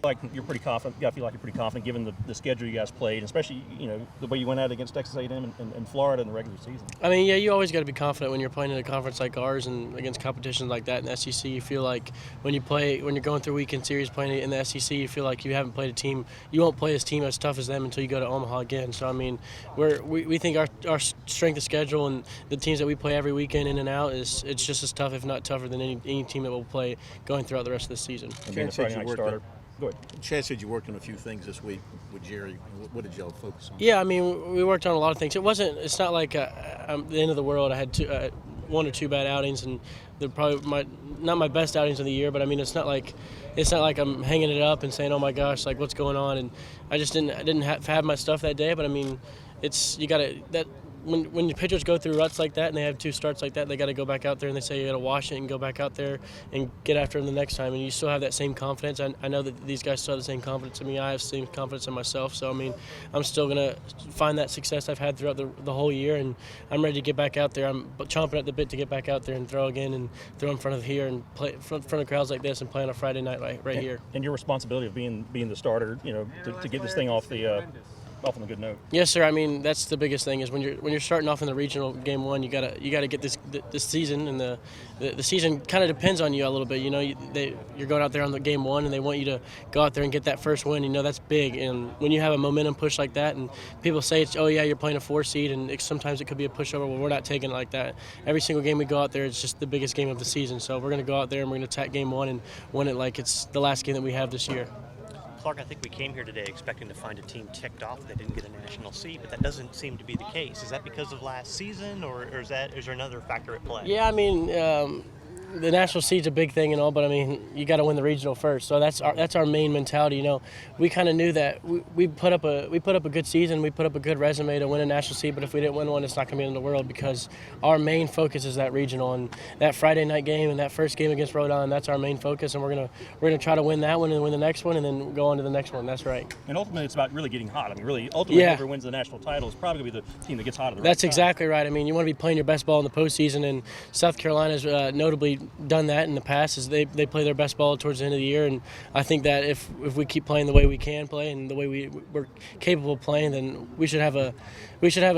Like you're pretty confident. You feel like you're pretty confident given the schedule you guys played, especially the way you went out against Texas A&M and Florida in the regular season. I mean, yeah, you always got to be confident when you're playing in a conference like ours and against competitions like that in the SEC. You feel like when you're going through weekend series playing in the SEC, you feel like you haven't played a team. You won't play a team as tough as them until you go to Omaha again. So I mean, we think our strength of schedule and the teams that we play every weekend in and out it's just as tough, if not tougher, than any team that we'll play going throughout the rest of the season. And being the Friday night starter. Go ahead. Chad said you worked on a few things this week with Jerry. What did y'all focus on? Yeah, I mean, we worked on a lot of things. It's not like I'm the end of the world. I had one or two bad outings, and they're probably not my best outings of the year. But I mean, it's not like I'm hanging it up and saying, "Oh my gosh, like what's going on?" And I just didn't have my stuff that day. But I mean, when the pitchers go through ruts like that and they have two starts like that, they got to go back out there and they say you got to wash it and go back out there and get after them the next time. And you still have that same confidence. I know that these guys still have the same confidence in me. I have the same confidence in myself. So, I mean, I'm still going to find that success I've had throughout the whole year, and I'm ready to get back out there. I'm chomping at the bit to get back out there and throw again and throw in front of here and play in front of crowds like this and play on a Friday night right here. And your responsibility of being the starter, to get this thing off on a good note. Yes, sir. I mean, that's the biggest thing is when you're starting off in the regional game one, you gotta get this season, and the season kind of depends on you a little bit. You're going out there on the game one, and they want you to go out there and get that first win. That's big. And when you have a momentum push like that, and people say you're playing a 4 seed, and sometimes it could be a pushover. Well, we're not taking it like that. Every single game we go out there, it's just the biggest game of the season. So we're gonna go out there and we're gonna attack game one and win it like it's the last game that we have this year. Clarke, I think we came here today expecting to find a team ticked off that didn't get a national seed, but that doesn't seem to be the case. Is that because of last season, or is there another factor at play? Yeah, I mean, the national seed's a big thing and all, but I mean, you got to win the regional first. So that's our main mentality. We kind of knew that we put up a good season, we put up a good resume to win a national seed. But if we didn't win one, it's not going to be in the world, because our main focus is that regional and that Friday night game and that first game against Rhode Island. That's our main focus, and we're gonna try to win that one and win the next one, and then go on to the next one. That's right. And ultimately, it's about really getting hot. I mean, really, ultimately, whoever wins the national title is probably going to be the team that gets hot at the right That's time. Exactly right. I mean, you want to be playing your best ball in the postseason, and South Carolina's notably done that in the past. Is they play their best ball towards the end of the year, and I think that if we keep playing the way we can play and the way we're capable of playing, then we should have a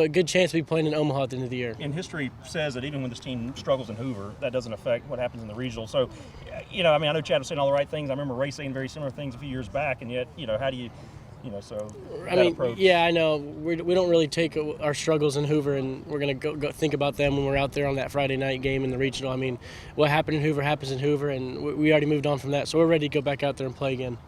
good chance to be playing in Omaha at the end of the year. And history says that even when this team struggles in Hoover, that doesn't affect what happens in the regional. So, I know Chad was saying all the right things. I remember Ray saying very similar things a few years back, and yet, how do you, so that approach. Yeah, I know. We don't really take our struggles in Hoover, and we're going to go think about them when we're out there on that Friday night game in the regional. I mean, what happened in Hoover happens in Hoover, and we already moved on from that. So we're ready to go back out there and play again.